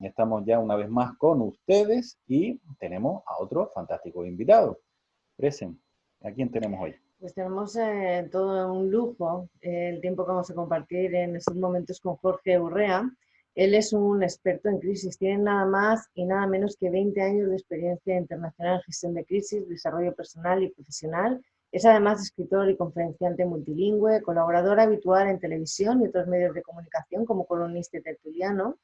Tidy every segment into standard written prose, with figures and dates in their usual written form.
Estamos ya una vez más con ustedes y tenemos a otro fantástico invitado. Presen, ¿a quién tenemos hoy? Pues tenemos todo un lujo el tiempo que vamos a compartir en estos momentos con Jorge Urrea. Él es un experto en crisis, tiene nada más y nada menos que 20 años de experiencia internacional en gestión de crisis, desarrollo personal y profesional. Es además escritor y conferenciante multilingüe, colaborador habitual en televisión y otros medios de comunicación como columnista y tertuliano.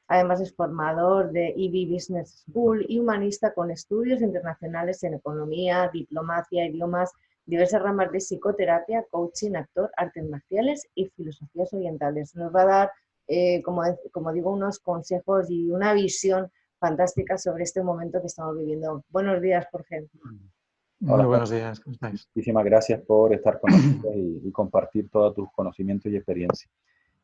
Además es formador de EB Business School y humanista con estudios internacionales en economía, diplomacia, idiomas, diversas ramas de psicoterapia, coaching, actor, artes marciales y filosofías orientales. Nos va a dar, como digo, unos consejos y una visión fantástica sobre este momento que estamos viviendo. Buenos días, Jorge. Muy buenos días, ¿cómo estáis? Muchísimas gracias por estar con nosotros y compartir todos tus conocimientos y experiencias.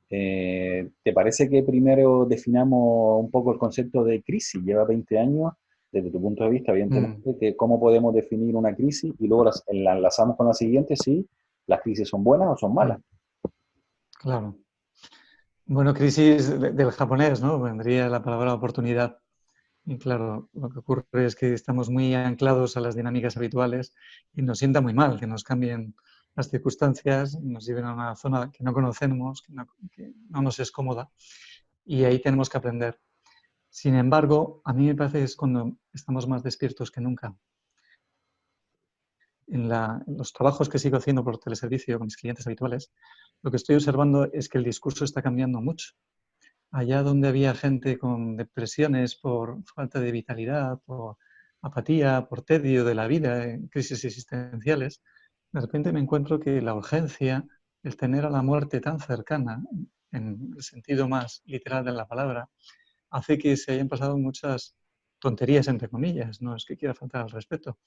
¿Te parece que primero definamos un poco el concepto de crisis? Lleva 20 años, desde tu punto de vista, evidentemente, que cómo podemos definir una crisis y luego la enlazamos con la siguiente, si las crisis son buenas o son malas. Claro. Bueno, crisis del japonés, ¿no? Vendría la palabra oportunidad. Y claro, lo que ocurre es que estamos muy anclados a las dinámicas habituales y nos sienta muy mal que nos cambien las circunstancias, nos lleven a una zona que no conocemos, que no nos es cómoda, y ahí tenemos que aprender. Sin embargo, a mí me parece que es cuando estamos más despiertos que nunca. En los trabajos que sigo haciendo por teleservicio con mis clientes habituales, lo que estoy observando es que el discurso está cambiando mucho. Allá donde había gente con depresiones por falta de vitalidad, por apatía, por tedio de la vida, en crisis existenciales, de repente me encuentro que la urgencia, el tener a la muerte tan cercana, en el sentido más literal de la palabra, hace que se hayan pasado muchas tonterías, entre comillas, no es que quiera faltar al respeto,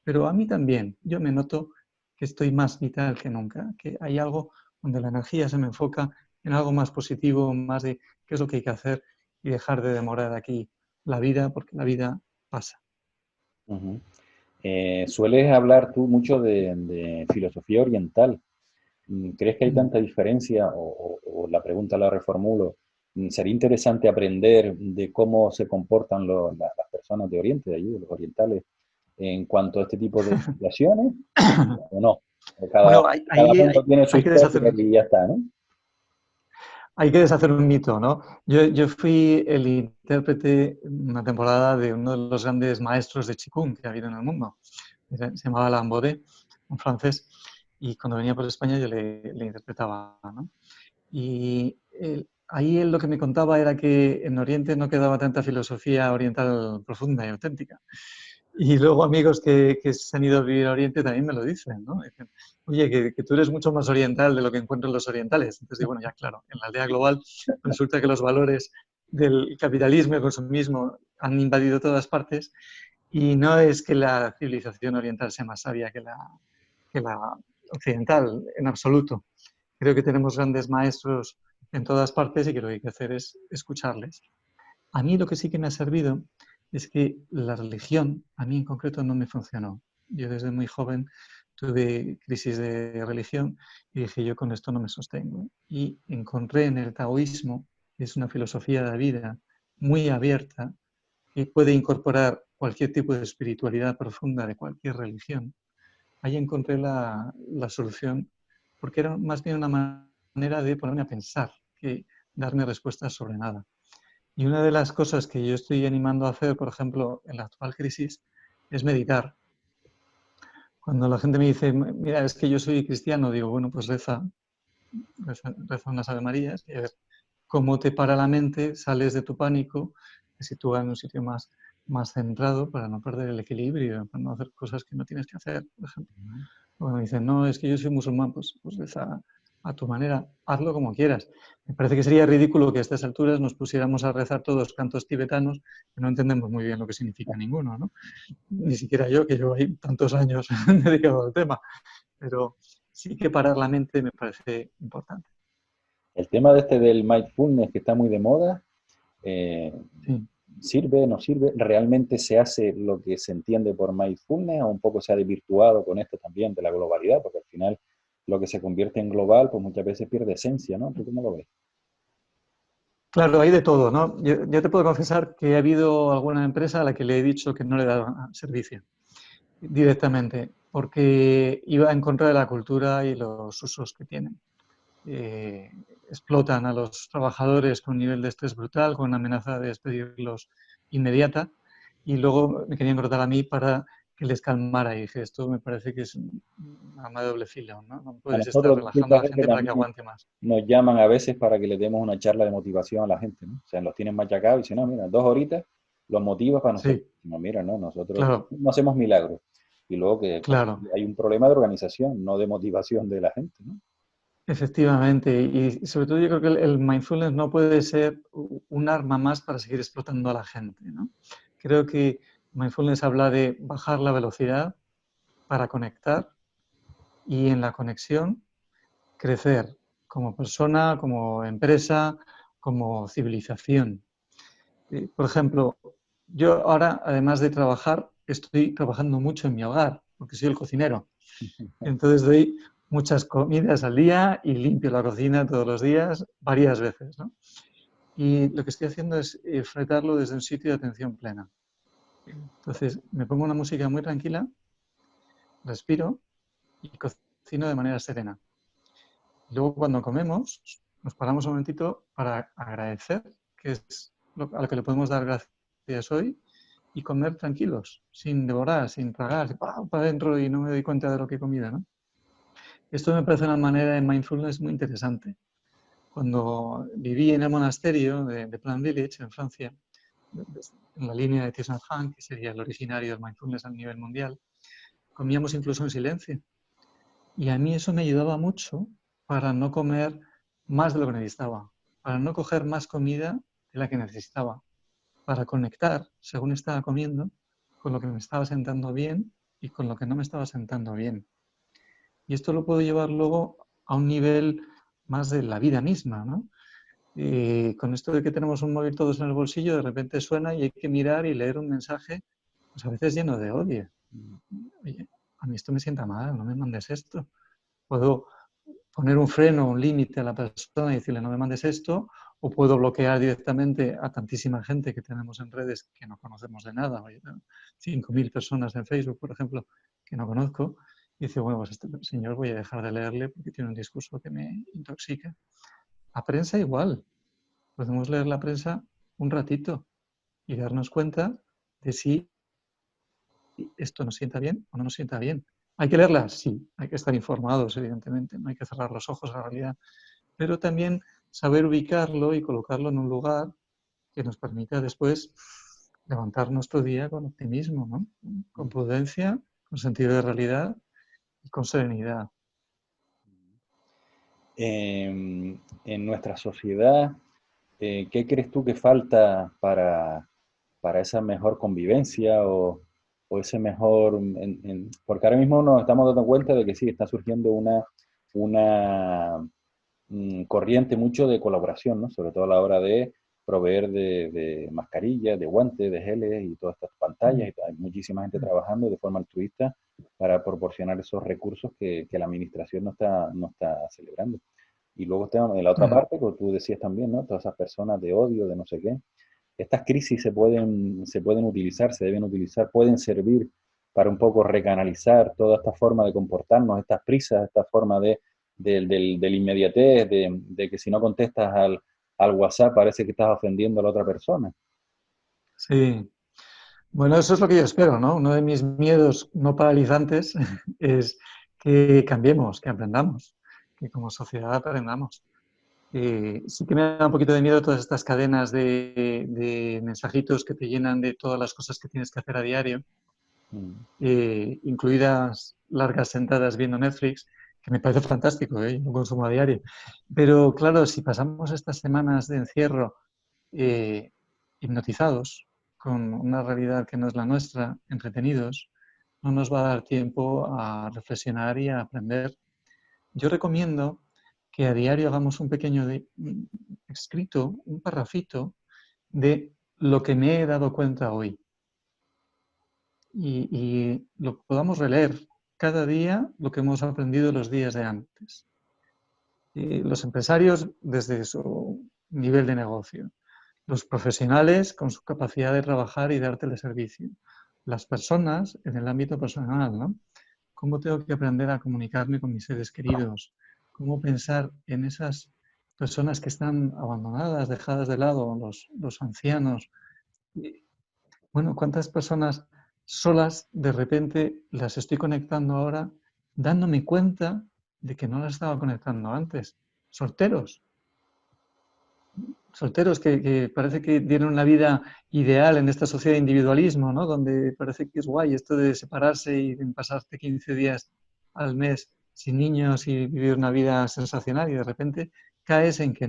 pero a mí también, yo me noto que estoy más vital que nunca, que hay algo donde la energía se me enfoca en algo más positivo, más de qué es lo que hay que hacer y dejar de demorar aquí la vida, porque la vida pasa. Sueles hablar tú mucho de filosofía oriental. ¿Crees que hay tanta diferencia? O la pregunta la reformulo. ¿Sería interesante aprender de cómo se comportan las personas de Oriente, de allí, de los orientales, en cuanto a este tipo de situaciones? ¿O no? Cada mundo tiene su historia y ya está, ¿no? Hay que deshacer un mito, ¿no? Yo fui el intérprete una temporada de uno de los grandes maestros de Qigong que ha habido en el mundo. Se llamaba Alain Baudet, un francés, y cuando venía por España yo le interpretaba, ¿no? Y ahí él lo que me contaba era que en Oriente no quedaba tanta filosofía oriental profunda y auténtica. Y luego amigos que se han ido a vivir a Oriente también me lo dicen, ¿no? Dicen, oye, que tú eres mucho más oriental de lo que encuentran los orientales. Entonces digo, bueno, ya claro, en la aldea global resulta que los valores del capitalismo y el consumismo han invadido todas partes y no es que la civilización oriental sea más sabia que la occidental, en absoluto. Creo que tenemos grandes maestros en todas partes y que lo que hay que hacer es escucharles. A mí lo que sí que me ha servido es que la religión, a mí en concreto, no me funcionó. Yo desde muy joven tuve crisis de religión y dije, yo con esto no me sostengo. Y encontré en el taoísmo, que es una filosofía de vida muy abierta, que puede incorporar cualquier tipo de espiritualidad profunda de cualquier religión. Ahí encontré la solución, porque era más bien una manera de ponerme a pensar que darme respuestas sobre nada. Y una de las cosas que yo estoy animando a hacer, por ejemplo, en la actual crisis, es meditar. Cuando la gente me dice, mira, es que yo soy cristiano, digo, bueno, pues reza unas Ave Marías y a ver cómo te para la mente, sales de tu pánico, te sitúa en un sitio más centrado para no perder el equilibrio, para no hacer cosas que no tienes que hacer, por ejemplo. Cuando me dicen, no, es que yo soy musulmán, pues reza a tu manera, hazlo como quieras. Me parece que sería ridículo que a estas alturas nos pusiéramos a rezar todos cantos tibetanos que no entendemos muy bien lo que significa ninguno, ¿no? Ni siquiera yo, que llevo ahí tantos años dedicado al tema. Pero sí que parar la mente me parece importante. El tema del mindfulness que está muy de moda, Sí. ¿sirve, no sirve? ¿Realmente se hace lo que se entiende por mindfulness o un poco se ha desvirtuado con esto también de la globalidad? Porque al final lo que se convierte en global pues muchas veces pierde esencia, ¿no? ¿Tú cómo lo ves? Claro, hay de todo, ¿no? Yo te puedo confesar que ha habido alguna empresa a la que le he dicho que no le daba servicio directamente, porque iba en contra de la cultura y los usos que tienen. Eh, Explotan a los trabajadores con un nivel de estrés brutal, con una amenaza de despedirlos inmediata, y luego me querían cortar a mí para que les calmara. Y dije, esto me parece que es un arma de doble filo, ¿no? No A puedes estar nosotros, relajando a la discúlpame que gente para que también aguante más. nos llaman a veces para que les demos una charla de motivación a la gente, ¿no? O sea, los tienen machacados y dicen, no, mira, 2 horitas los motivas para nosotros. Sí, No, mira, no, nosotros claro, no hacemos milagros. Y luego que claro. hay un problema de organización, no de motivación de la gente, ¿no? Efectivamente, y sobre todo yo creo que el mindfulness no puede ser un arma más para seguir explotando a la gente, ¿no? Creo que mindfulness habla de bajar la velocidad para conectar y en la conexión crecer como persona, como empresa, como civilización. Por ejemplo, yo ahora, además de trabajar, estoy trabajando mucho en mi hogar, porque soy el cocinero. Entonces doy muchas comidas al día y limpio la cocina todos los días, varias veces, ¿no? Y lo que estoy haciendo es fretarlo desde un sitio de atención plena. Entonces me pongo una música muy tranquila, respiro y cocino de manera serena. Luego cuando comemos, nos paramos un momentito para agradecer, que es a lo que le podemos dar gracias hoy, y comer tranquilos, sin devorar, sin tragar, para adentro y no me doy cuenta de lo que he comido, ¿no? Esto me parece una manera de mindfulness muy interesante. Cuando viví en el monasterio de Plan Village, en Francia, en la línea de Thich Nhat Hanh, que sería el originario del mindfulness a nivel mundial, comíamos incluso en silencio. Y a mí eso me ayudaba mucho para no comer más de lo que necesitaba, para no coger más comida de la que necesitaba, para conectar, según estaba comiendo, con lo que me estaba sentando bien y con lo que no me estaba sentando bien. Y esto lo puedo llevar luego a un nivel más de la vida misma, ¿no? Y con esto de que tenemos un móvil todos en el bolsillo, de repente suena y hay que mirar y leer un mensaje, pues a veces lleno de odio. Oye, a mí esto me sienta mal, no me mandes esto. Puedo poner un freno, un límite a la persona y decirle no me mandes esto, o puedo bloquear directamente a tantísima gente que tenemos en redes que no conocemos de nada. 5.000 personas en Facebook, por ejemplo, que no conozco, y dice, bueno, pues este señor voy a dejar de leerle porque tiene un discurso que me intoxica. A prensa igual. Podemos leer la prensa un ratito y darnos cuenta de si esto nos sienta bien o no nos sienta bien. ¿Hay que leerla? Sí, hay que estar informados, evidentemente, no hay que cerrar los ojos a la realidad, pero también saber ubicarlo y colocarlo en un lugar que nos permita después levantar nuestro día con optimismo, ¿no? Con prudencia, con sentido de realidad y con serenidad. En nuestra sociedad, ¿qué crees tú que falta para esa mejor convivencia o ese mejor... porque ahora mismo nos estamos dando cuenta de que sí, está surgiendo una corriente mucho de colaboración, ¿no? Sobre todo a la hora de proveer de mascarillas, de guantes, de geles y todas estas pantallas. Y hay muchísima gente trabajando de forma altruista para proporcionar esos recursos que la administración no está celebrando. Y luego está en la otra parte, como tú decías también, ¿no? Todas esas personas de odio, de no sé qué. Estas crisis se pueden utilizar, se deben utilizar, pueden servir para un poco recanalizar toda esta forma de comportarnos, estas prisas, esta forma del inmediatez, de que si no contestas al WhatsApp parece que estás ofendiendo a la otra persona. Sí, bueno, eso es lo que yo espero, ¿no? Uno de mis miedos no paralizantes es que cambiemos, que aprendamos, que como sociedad aprendamos. Sí que me da un poquito de miedo todas estas cadenas de mensajitos que te llenan de todas las cosas que tienes que hacer a diario, Mm. incluidas largas sentadas viendo Netflix, que me parece fantástico, ¿eh? Yo lo consumo a diario. Pero claro, si pasamos estas semanas de encierro eh, hipnotizados con una realidad que no es la nuestra, entretenidos, no nos va a dar tiempo a reflexionar y a aprender. Yo recomiendo que a diario hagamos un pequeño escrito, un parrafito de lo que me he dado cuenta hoy y lo podamos releer cada día lo que hemos aprendido los días de antes. Los empresarios, desde su nivel de negocio. Los profesionales con su capacidad de trabajar y dar teleservicio. Las personas en el ámbito personal, ¿no? ¿Cómo tengo que aprender a comunicarme con mis seres queridos? ¿Cómo pensar en esas personas que están abandonadas, dejadas de lado, los ancianos? Y, bueno, ¿cuántas personas solas de repente las estoy conectando ahora dándome cuenta de que no las estaba conectando antes? Solteros. Solteros que parece que tienen una vida ideal en esta sociedad de individualismo, ¿no? Donde parece que es guay esto de separarse y de pasarte 15 días al mes sin niños y vivir una vida sensacional y de repente caes en que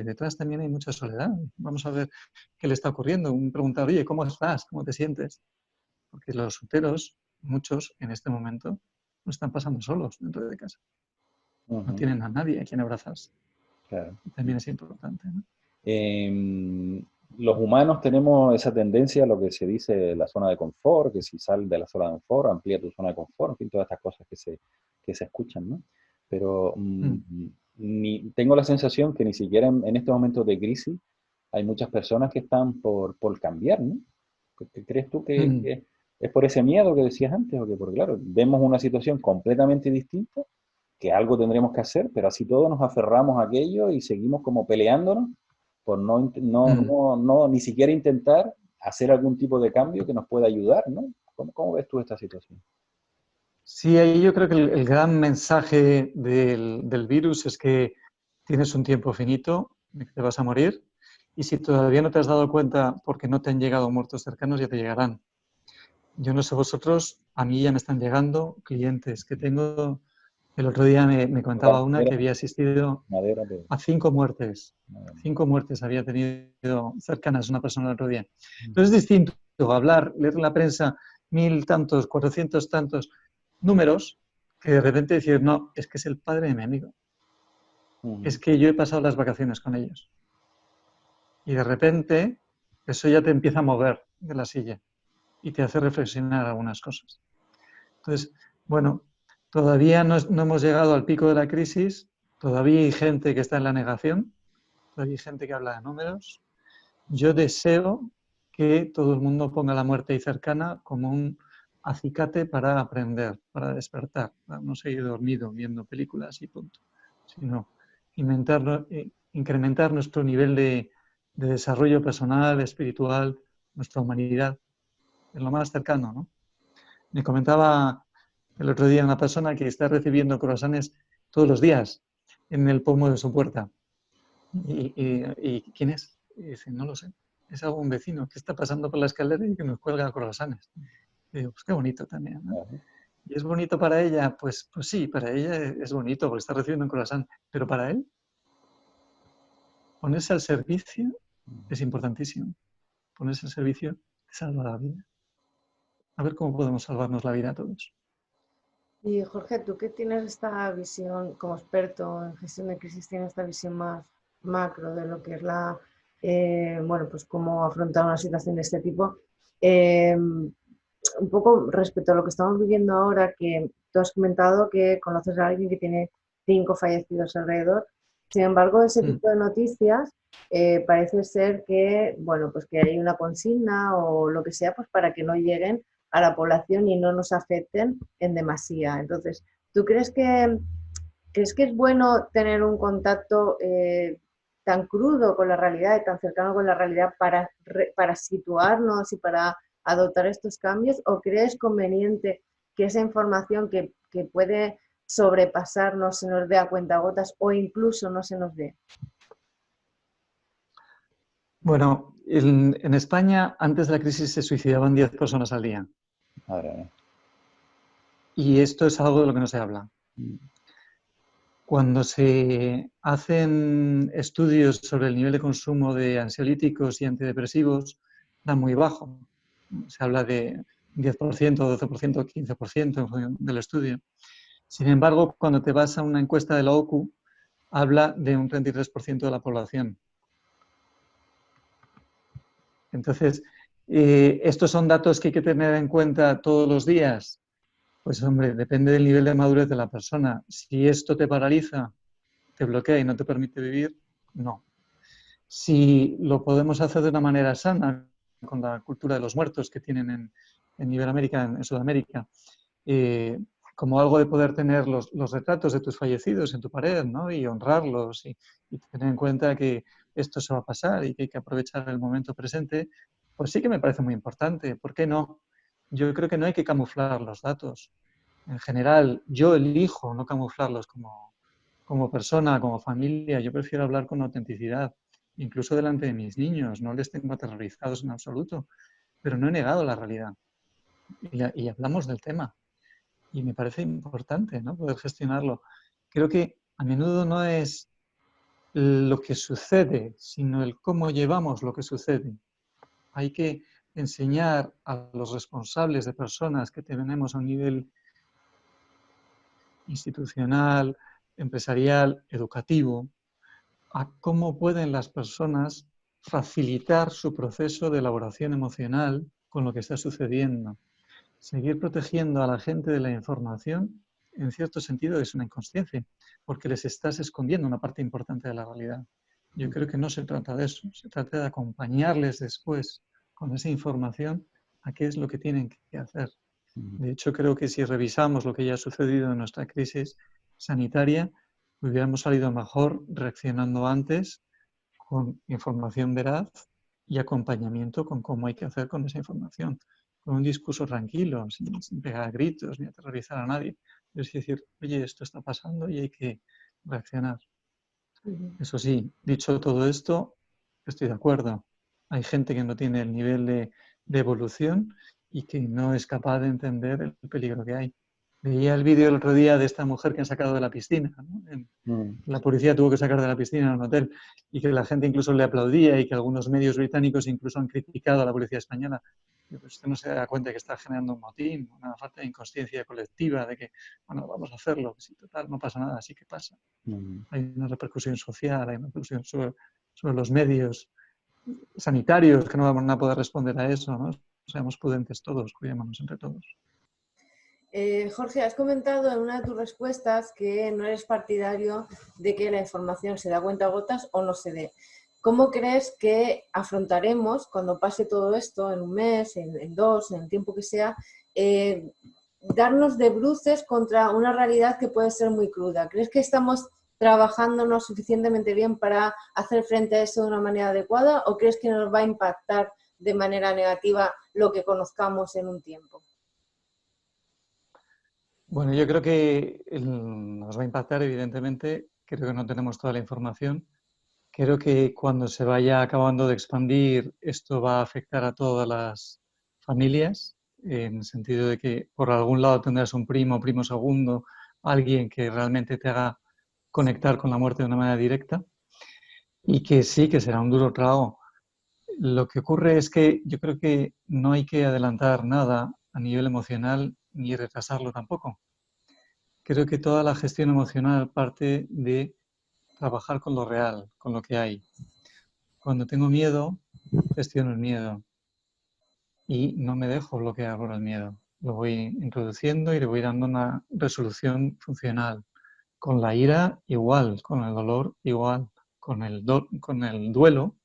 detrás también hay mucha soledad. Vamos a ver qué le está ocurriendo. Un preguntar, oye, ¿cómo estás? ¿Cómo te sientes? Porque los solteros, muchos en este momento, no están pasando solos dentro de casa. No Ujú, tienen a nadie a quien abrazarse. claro. Y también es importante, ¿no? Em, los humanos tenemos esa tendencia a lo que se dice la zona de confort, que si sal de la zona de confort, amplía tu zona de confort, en fin, todas estas cosas que se escuchan, ¿no? Pero Mm, tengo la sensación que ni siquiera en estos momentos de crisis hay muchas personas que están por cambiar, ¿no? ¿Crees tú mm. que es por ese miedo que decías antes? O que, porque claro, vemos una situación completamente distinta, que algo tendremos que hacer, pero así todos nos aferramos a aquello y seguimos como peleándonos por Mm. ni siquiera intentar hacer algún tipo de cambio que nos pueda ayudar, ¿no? ¿Cómo ves tú esta situación? Sí, ahí yo creo que el gran mensaje del virus es que tienes un tiempo finito, de que te vas a morir, y si todavía no te has dado cuenta porque no te han llegado muertos cercanos, ya te llegarán. Yo no sé vosotros, a mí ya me están llegando clientes que tengo. El otro día me contaba una Madera, que había asistido madera, pero, a 5 muertes. madera. 5 muertes había tenido cercanas una persona el otro día. Entonces es distinto hablar, leer en la prensa 1000 tantos, 400 tantos números, que de repente decir, no, es que es el padre de mi amigo. Es Ujú, que yo he pasado las vacaciones con ellos. Y de repente eso ya te empieza a mover de la silla y te hace reflexionar algunas cosas. Entonces, bueno, todavía no hemos llegado al pico de la crisis, todavía hay gente que está en la negación, todavía hay gente que habla de números. Yo deseo que todo el mundo ponga la muerte ahí cercana como un acicate para aprender, para despertar, para no seguir dormido viendo películas y punto, sino incrementar nuestro nivel de desarrollo personal, espiritual, nuestra humanidad, en lo más cercano, ¿no? Me comentaba el otro día una persona que está recibiendo croissants todos los días en el pomo de su puerta. ¿Y quién es? Y dice, no lo sé. Es algún vecino que está pasando por la escalera y que nos cuelga croissants. Y digo, pues qué bonito también, ¿no? ajá, ¿Y es bonito para ella? Pues sí, para ella es bonito porque está recibiendo un croissant. Pero para él, ponerse al servicio es importantísimo. Ponerse al servicio te salva la vida. A ver cómo podemos salvarnos la vida a todos. Y Jorge, tú que tienes esta visión como experto en gestión de crisis, tienes esta visión más macro de lo que es bueno, pues cómo afrontar una situación de este tipo. Un poco respecto a lo que estamos viviendo ahora, que tú has comentado que conoces a alguien que tiene 5 fallecidos alrededor. Sin embargo, ese Mm. tipo de noticias parece ser que, bueno, pues que hay una consigna o lo que sea, pues para que no lleguen a la población y no nos afecten en demasía. Entonces, ¿tú crees que es bueno tener un contacto tan crudo con la realidad y tan cercano con la realidad para situarnos y para adoptar estos cambios? ¿O crees conveniente que esa información que puede sobrepasarnos se nos dé a cuentagotas o incluso no se nos dé? Bueno, en España antes de la crisis se suicidaban 10 personas al día. madre mía. Y esto es algo de lo que no se habla. Cuando se hacen estudios sobre el nivel de consumo de ansiolíticos y antidepresivos, da muy bajo. Se habla de 10%, 12%, 15% en función del estudio. Sin embargo, cuando te vas a una encuesta de la OCU, habla de un 33% de la población. Entonces, ¿estos son datos que hay que tener en cuenta todos los días? Pues hombre, depende del nivel de madurez de la persona. Si esto te paraliza, te bloquea y no te permite vivir, no. Si lo podemos hacer de una manera sana, con la cultura de los muertos que tienen en Iberoamérica, en Sudamérica, como algo de poder tener los retratos de tus fallecidos en tu pared, ¿no? Y honrarlos y tener en cuenta que esto se va a pasar y que hay que aprovechar el momento presente, pues sí que me parece muy importante. ¿Por qué no? Yo creo que no hay que camuflar los datos. En general, yo elijo no camuflarlos como persona, como familia. Yo prefiero hablar con autenticidad, incluso delante de mis niños. No les tengo aterrorizados en absoluto, pero no he negado la realidad. Y hablamos del tema. Y me parece importante, ¿no?, poder gestionarlo. Creo que a menudo no es lo que sucede, sino el cómo llevamos lo que sucede. Hay que enseñar a los responsables de personas que tenemos a un nivel institucional, empresarial, educativo, a cómo pueden las personas facilitar su proceso de elaboración emocional con lo que está sucediendo. Seguir protegiendo a la gente de la información, en cierto sentido, es una inconsciencia, porque les estás escondiendo una parte importante de la realidad. Yo creo que no se trata de eso, se trata de acompañarles después con esa información a qué es lo que tienen que hacer. De hecho, creo que si revisamos lo que ya ha sucedido en nuestra crisis sanitaria, hubiéramos salido mejor reaccionando antes con información veraz y acompañamiento con cómo hay que hacer con esa información, con un discurso tranquilo, sin pegar gritos ni aterrorizar a nadie. Es decir, oye, esto está pasando y hay que reaccionar. Eso sí, dicho todo esto, estoy de acuerdo. Hay gente que no tiene el nivel de evolución y que no es capaz de entender el peligro que hay. Veía el vídeo el otro día de esta mujer que han sacado de la piscina, ¿no? La policía tuvo que sacar de la piscina en un hotel y que la gente incluso le aplaudía y que algunos medios británicos incluso han criticado a la policía española. Pues usted no se da cuenta que está generando un motín, una falta de inconsciencia colectiva, de que, bueno, vamos a hacerlo, que si total no pasa nada, sí que pasa. Hay una repercusión social, hay una repercusión sobre los medios sanitarios que no vamos a poder responder a eso, ¿no? Seamos prudentes todos, cuidémonos entre todos. Jorge, has comentado en una de tus respuestas que no eres partidario de que la información se da a cuentagotas o no se dé. ¿Cómo crees que afrontaremos cuando pase todo esto, en un mes, en dos, en el tiempo que sea, darnos de bruces contra una realidad que puede ser muy cruda? ¿Crees que estamos trabajándonos suficientemente bien para hacer frente a eso de una manera adecuada o crees que nos va a impactar de manera negativa lo que conozcamos en un tiempo? Bueno, yo creo que nos va a impactar, evidentemente. Creo que no tenemos toda la información. Creo que cuando se vaya acabando de expandir, esto va a afectar a todas las familias, en el sentido de que por algún lado tendrás un primo segundo, alguien que realmente te haga conectar con la muerte de una manera directa, y que sí, que será un duro trago. Lo que ocurre es que yo creo que no hay que adelantar nada a nivel emocional ni retrasarlo tampoco. Creo que toda la gestión emocional parte de trabajar con lo real, con lo que hay. Cuando tengo miedo, gestiono el miedo y no me dejo bloquear por el miedo. Lo voy introduciendo y le voy dando una resolución funcional. Con la ira igual, con el dolor igual, con el duelo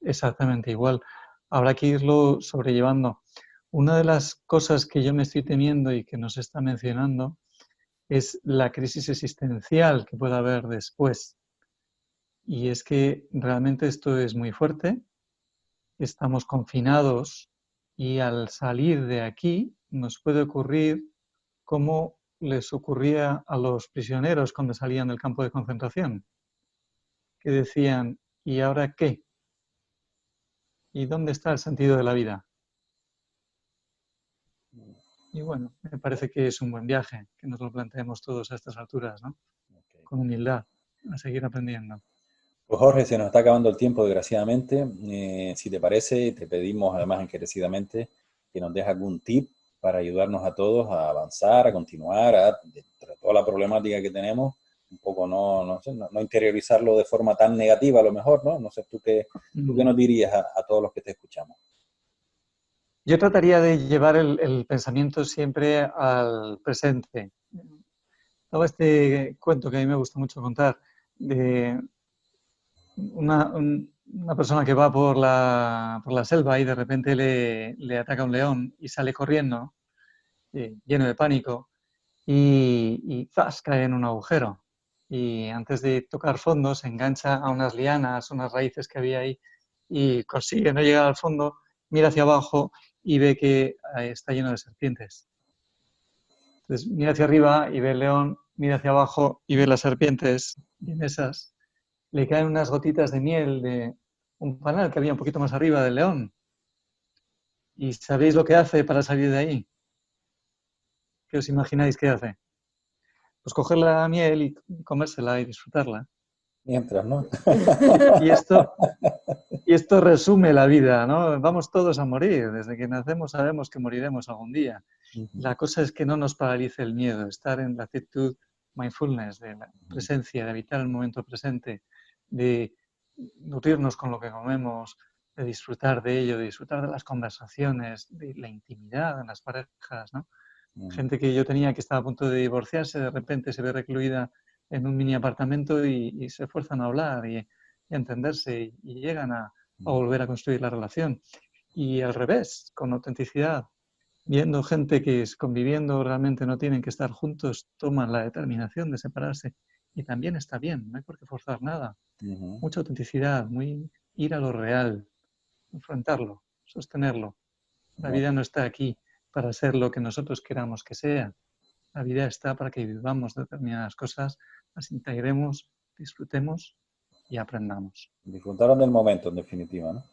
exactamente igual. Habrá que irlo sobrellevando. Una de las cosas que yo me estoy temiendo y que nos está mencionando es la crisis existencial que pueda haber después. Y es que realmente esto es muy fuerte, estamos confinados y al salir de aquí nos puede ocurrir como les ocurría a los prisioneros cuando salían del campo de concentración, que decían, ¿y ahora qué? ¿Y dónde está el sentido de la vida? Y bueno, me parece que es un buen viaje, que nos lo planteemos todos a estas alturas, ¿no? Okay. Con humildad, a seguir aprendiendo. Pues Jorge, se nos está acabando el tiempo, desgraciadamente. Si te parece, te pedimos además encarecidamente que nos dejes algún tip para ayudarnos a todos a avanzar, a continuar, dentro de toda la problemática que tenemos, un poco no interiorizarlo de forma tan negativa a lo mejor, ¿no? No sé, ¿tú qué nos dirías a todos los que te escuchamos? Yo trataría de llevar el pensamiento siempre al presente. Estaba este cuento que a mí me gusta mucho contar, de una persona que va por la selva y de repente le ataca un león y sale corriendo, lleno de pánico, y ¡zas! Cae en un agujero. Y antes de tocar fondo se engancha a unas lianas, unas raíces que había ahí, y consigue no llegar al fondo, mira hacia abajo y ve que está lleno de serpientes. Entonces mira hacia arriba y ve el león, mira hacia abajo y ve las serpientes, y en esas le caen unas gotitas de miel de un panal que había un poquito más arriba del león. ¿Y sabéis lo que hace para salir de ahí? ¿Qué os imagináis que hace? Pues coger la miel y comérsela y disfrutarla. Mientras, ¿no? Y esto resume la vida, ¿no? Vamos todos a morir. Desde que nacemos sabemos que moriremos algún día. La cosa es que no nos paralice el miedo, estar en la actitud mindfulness, de la presencia, de habitar el momento presente, de nutrirnos con lo que comemos, de disfrutar de ello, de disfrutar de las conversaciones, de la intimidad en las parejas, ¿no? Gente que yo tenía que estaba a punto de divorciarse, de repente se ve recluida en un mini apartamento y se esfuerzan a hablar y a entenderse y llegan a volver a construir la relación. Y al revés, con autenticidad, viendo gente que conviviendo realmente no tienen que estar juntos, toman la determinación de separarse y también está bien, no hay por qué forzar nada. Mucha autenticidad, muy ir a lo real, enfrentarlo, sostenerlo. La vida no está aquí para ser lo que nosotros queramos que sea. La vida está para que vivamos determinadas cosas, las integremos, disfrutemos y aprendamos. Disfrutaron del momento, en definitiva, ¿no?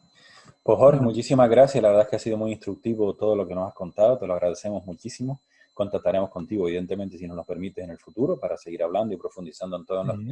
Pues Jorge, muchísimas gracias. La verdad es que ha sido muy instructivo todo lo que nos has contado. Te lo agradecemos muchísimo. Contactaremos contigo, evidentemente, si nos lo permites en el futuro, para seguir hablando y profundizando en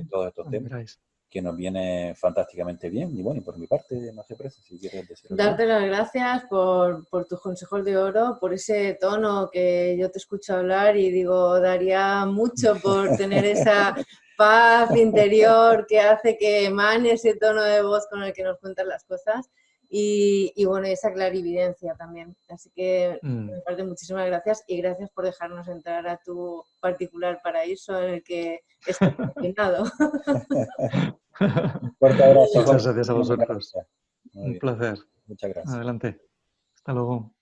todos estos temas, que nos viene fantásticamente bien. Y bueno, y por mi parte, no sé, Presa, si quieres decir algo. Darte las gracias por tus consejos de oro, por ese tono que yo te escucho hablar y digo, daría mucho por tener esa paz interior que hace que emane ese tono de voz con el que nos cuentas las cosas y bueno, esa clarividencia también. Así que me parte muchísimas gracias y gracias por dejarnos entrar a tu particular paraíso en el que estás confinado. Un fuerte abrazo. Muchas gracias a vosotros. Un placer. Muchas gracias. Adelante. Hasta luego.